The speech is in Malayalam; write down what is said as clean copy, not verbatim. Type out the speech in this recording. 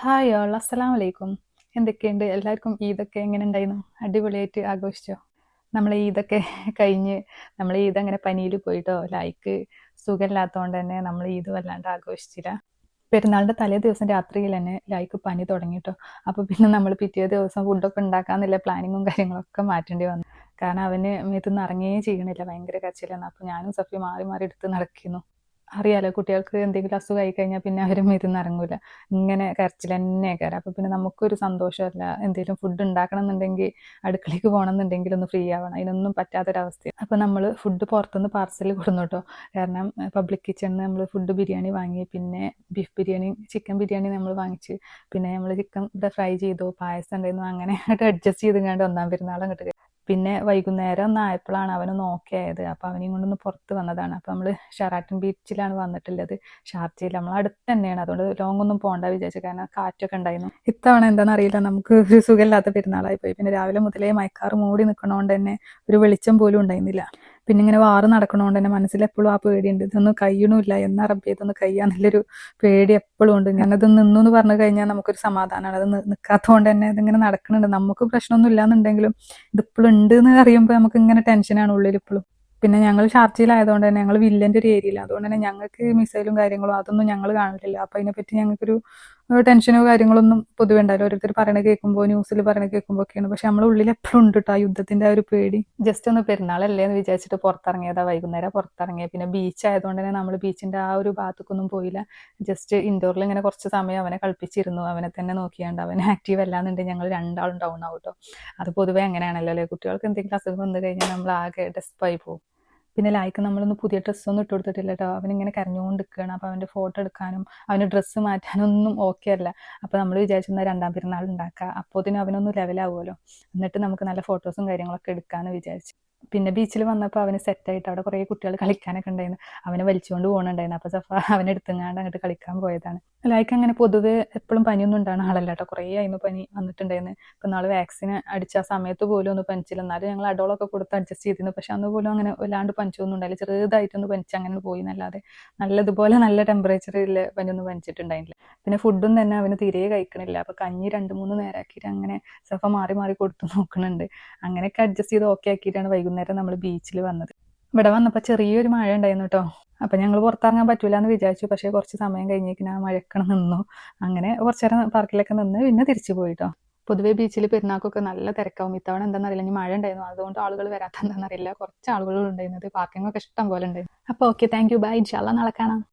ഹായ് ഓൾ അസ്സലാമു അലൈക്കും. എന്തൊക്കെയുണ്ട് എല്ലാവർക്കും? ഈദൊക്കെ എങ്ങനെ ഉണ്ടായിരുന്നു? അടിപൊളിയായിട്ട് ആഘോഷിച്ചോ? നമ്മൾ ഈദൊക്കെ കഴിഞ്ഞ് നമ്മൾ ഈദ് അങ്ങനെ പനിയിൽ പോയിട്ടോ. ലായിക്ക് സുഖമില്ലാത്തതുകൊണ്ട് തന്നെ നമ്മൾ ഈദ് വല്ലാണ്ട് ആഘോഷിച്ചില്ല. പെരുന്നാളിൻ്റെ തലേ ദിവസം രാത്രിയിൽ തന്നെ ലായിക്ക് പനി തുടങ്ങിട്ടോ. അപ്പോൾ പിന്നെ നമ്മൾ പിറ്റേ ദിവസം ഫുഡൊക്കെ ഉണ്ടാക്കാന്നുള്ള പ്ലാനിങ്ങും കാര്യങ്ങളൊക്കെ മാറ്റേണ്ടി വന്നു. കാരണം അവന് മേത്തുനിന്ന് ഇറങ്ങുകയേ ചെയ്യണില്ല, ഭയങ്കര കരച്ചിലാണ്. അപ്പോൾ ഞാനും സഫി മാറി മാറി എടുത്ത് നടക്കുന്നു. അറിയാലോ, കുട്ടികൾക്ക് എന്തെങ്കിലും അസുഖമായി കഴിഞ്ഞാൽ പിന്നെ അവരും ഇരുന്ന് ഇറങ്ങൂല, ഇങ്ങനെ കരച്ചിൽ തന്നെ കയറാം. അപ്പോൾ പിന്നെ നമുക്കൊരു സന്തോഷമല്ല. എന്തെങ്കിലും ഫുഡ് ഉണ്ടാക്കണം എന്നുണ്ടെങ്കിൽ, അടുക്കളയ്ക്ക് പോകണം എന്നുണ്ടെങ്കിൽ ഒന്ന് ഫ്രീ ആവണം, അതിനൊന്നും പറ്റാത്തൊരവസ്ഥയാണ്. അപ്പോൾ നമ്മൾ ഫുഡ് പുറത്തുനിന്ന് പാർസൽ കൊടുന്നു കേട്ടോ. കാരണം പബ്ലിക് കിച്ചണിൽ നമ്മൾ ഫുഡ് ബിരിയാണി വാങ്ങി, പിന്നെ ബീഫ് ബിരിയാണി, ചിക്കൻ ബിരിയാണി നമ്മൾ വാങ്ങിച്ച്, പിന്നെ നമ്മൾ ചിക്കൻ ഇവിടെ ഫ്രൈ ചെയ്തു, പായസം ഉണ്ടായിരുന്നു. അങ്ങനെ അങ്ങോട്ട് അഡ്ജസ്റ്റ് ചെയ്ത് ഒന്നാം പെരുന്നാൾ അങ്ങോട്ട്. പിന്നെ വൈകുന്നേരം ഒന്നായപ്പോഴാണ് അവനൊന്ന് ഓക്കെ ആയത്. അപ്പോൾ അവനെയും കൊണ്ടൊന്ന് പുറത്ത് വന്നതാണ്. അപ്പോൾ നമ്മൾ ഷെറാട്ടൺ ബീച്ചിലാണ് വന്നിട്ടുള്ളത്, ഷാർജയിൽ. നമ്മൾ അടുത്ത് തന്നെയാണ്, അതുകൊണ്ട് ലോങ് ഒന്നും പോകണ്ട വിചാരിച്ചു. കാരണം കാറ്റൊക്കെ ഉണ്ടായിരുന്നു. ഇത്തവണ എന്താണെന്നറിയില്ല, നമുക്ക് ഒരു സുഖമില്ലാത്ത പെരുന്നാളായി പോയി. പിന്നെ രാവിലെ മുതലേ മയക്കാറ് മൂടി നിൽക്കണോണ്ട് തന്നെ ഒരു വെളിച്ചം പോലും ഉണ്ടായിരുന്നില്ല. പിന്നെ ഇങ്ങനെ വാറ് നടക്കണോണ്ട് തന്നെ മനസ്സിലെപ്പോഴും ആ പേടിയുണ്ട്, ഇതൊന്നും കഴിയണമില്ല, എന്നാ റബ്ബേ ഇതൊന്ന് കഴിയാന്നുള്ളൊരു പേടി എപ്പോഴും ഉണ്ട്. ഞാനത് നിന്നു എന്ന് പറഞ്ഞു കഴിഞ്ഞാൽ നമുക്കൊരു സമാധാനമാണ്. അത് നിൽക്കാത്തതുകൊണ്ട് തന്നെ ഇതിങ്ങനെ നടക്കുന്നുണ്ട്. നമുക്ക് പ്രശ്നമൊന്നും ഇല്ലാന്നുണ്ടെങ്കിലും ഇതിപ്പോഴും ഉണ്ട് എന്ന് അറിയുമ്പോൾ നമുക്ക് ഇങ്ങനെ ടെൻഷനാണ് ഉള്ളിൽ ഇപ്പോഴും. പിന്നെ ഞങ്ങൾ ഷാർജയിലായതുകൊണ്ട് തന്നെ ഞങ്ങൾ വില്ലൻ്റെ ഒരു ഏരിയയില്ല, അതുകൊണ്ട് തന്നെ ഞങ്ങൾക്ക് മിസൈലും കാര്യങ്ങളും അതൊന്നും ഞങ്ങൾ കാണില്ല. അപ്പോൾ അതിനെപ്പറ്റി ഞങ്ങൾക്കൊരു ടെൻഷനോ കാര്യങ്ങളൊന്നും പൊതുവെ ഉണ്ടാവില്ല. ഓരോരുത്തർ പറയണ കേൾക്കുമ്പോൾ, ന്യൂസിൽ പറയണ കേൾക്കുമ്പോൾ ഒക്കെയാണ്. പക്ഷെ നമ്മുടെ ഉള്ളിൽ എപ്പോഴും ഉണ്ട് കേട്ടോ ആ യുദ്ധത്തിൻ്റെ ആ ഒരു പേടി. ജസ്റ്റ് ഒന്ന് പെരുന്നാളല്ലേ എന്ന് വിചാരിച്ചിട്ട് പുറത്തിറങ്ങിയതാ. വൈകുന്നേരം പുറത്തിറങ്ങിയത്. പിന്നെ ബീച്ച് ആയതുകൊണ്ട് തന്നെ നമ്മൾ ബീച്ചിൻ്റെ ആ ഒരു ഭാഗത്തേക്കൊന്നും പോയില്ല. ജസ്റ്റ് ഇൻഡോറിൽ ഇങ്ങനെ കുറച്ച് സമയം അവനെ കളിപ്പിച്ചിരുന്നു. അവനെ തന്നെ നോക്കിയാണ്ട്. അവൻ ആക്റ്റീവ് അല്ലാന്നുണ്ടെങ്കിൽ ഞങ്ങൾ രണ്ടാളും ഡൗൺ ആവും കേട്ടോ. അത് പൊതുവെ അങ്ങനെയാണല്ലോ അല്ലേ, കുട്ടികൾക്ക് എന്തെങ്കിലും അസുഖം വന്നു കഴിഞ്ഞാൽ നമ്മൾ ആകെ ഡെസ്പായി പോകും. പിന്നെ ലായ്ക്ക് നമ്മളൊന്ന് പുതിയ ഡ്രസ്സൊന്നും ഇട്ട് കൊടുത്തിട്ടില്ല കേട്ടോ. അവനിങ്ങനെ കരഞ്ഞുകൊണ്ട് നിൽക്കുകയാണ്. അപ്പോൾ അവൻ്റെ ഫോട്ടോ എടുക്കാനും അവന് ഡ്രസ്സ് മാറ്റാനൊന്നും ഓക്കെ അല്ല. അപ്പോൾ നമ്മൾ വിചാരിച്ചിരുന്ന രണ്ടാം പെരുന്നാൾ ഉണ്ടാക്കുക, അപ്പോൾ അവനൊന്ന് ലെവലാവുമല്ലോ, എന്നിട്ട് നമുക്ക് നല്ല ഫോട്ടോസും കാര്യങ്ങളൊക്കെ എടുക്കാമെന്ന് വിചാരിച്ചു. പിന്നെ ബീച്ചിൽ വന്നപ്പോൾ അവന് സെറ്റായിട്ട് അവിടെ കുറേ കുട്ടികൾ കളിക്കാനൊക്കെ ഉണ്ടായിരുന്നു. അവനെ വലിച്ചുകൊണ്ട് പോകുന്നുണ്ടായിരുന്നു. അപ്പോൾ സഫ അവനെ എടുത്തുങ്ങാണ്ട് അങ്ങോട്ട് കളിക്കാൻ പോയതാണ്. ലായ്ക്ക് അങ്ങനെ പൊതുവെ എപ്പോഴും പനിയൊന്നും ഉണ്ടാകുന്ന ആളല്ല കേട്ടോ. കുറേ ആയിരുന്നു പനി വന്നിട്ടുണ്ടായിരുന്നു. ഇപ്പം നാളെ വാക്സിന് അടിച്ച ആ സമയത്ത് പോലും ഒന്ന് പനിച്ചില്ല. എന്നാലും ഞങ്ങൾ അഡോളൊക്കെ കൊടുത്ത് അഡ്ജസ്റ്റ് ചെയ്തിരുന്നു. പക്ഷെ അന്ന് പോലും അങ്ങനെ വല്ലാണ്ട് പനിച്ചൊന്നും ഉണ്ടായില്ല. ചെറുതായിട്ടൊന്ന് പനിച്ച് അങ്ങനെ പോയി എന്നല്ലാതെ നല്ലതുപോലെ നല്ല ടെമ്പറേച്ചറിൽ പനിയൊന്നും പനിച്ചിട്ടുണ്ടായില്ല. പിന്നെ ഫുഡും തന്നെ അവന് തീരെ കഴിക്കണില്ല. അപ്പോൾ കഞ്ഞി 2-3 നേരമാക്കിയിട്ട് അങ്ങനെ സഫ മാറി മാറി കൊടുത്ത് നോക്കുന്നുണ്ട്. അങ്ങനെയൊക്കെ അഡ്ജസ്റ്റ് ചെയ്ത് ഓക്കെ ആക്കിയിട്ടാണ് വൈകുന്നേരം നമ്മൾ ബീച്ചിൽ വന്നത്. ഇവിടെ വന്നപ്പോൾ ചെറിയൊരു മഴ ഉണ്ടായിരുന്നു കേട്ടോ. അപ്പം ഞങ്ങൾ പുറത്തിറങ്ങാൻ പറ്റൂല എന്ന് വിചാരിച്ചു. പക്ഷേ കുറച്ച് സമയം കഴിഞ്ഞേക്കിന് ആ മഴയൊക്കെ നിന്നു. അങ്ങനെ കുറച്ച് നേരം പാർക്കിലൊക്കെ നിന്ന് പിന്നെ തിരിച്ചു പോയിട്ടോ. പൊതുവെ ബീച്ചിൽ പെരുന്നാൾക്കൊക്കെ നല്ല തിരക്കാവും. ഇത്തവണ എന്താണെന്നറിയില്ല, ഇനി മഴ ഉണ്ടായിരുന്നു അതുകൊണ്ട് ആളുകൾ വരാത്ത എന്താണെന്നറിയില്ല. കുറച്ച് ആളുകൾ ഉണ്ടായിരുന്നത്, പാർക്കിംഗ് ഒക്കെ ഇഷ്ടം പോലെ ഉണ്ടായിരുന്നു. അപ്പോൾ ഓക്കെ, താങ്ക് യു, ബൈ, ഇൻഷാ അല്ലാ നാളെ കാണാം.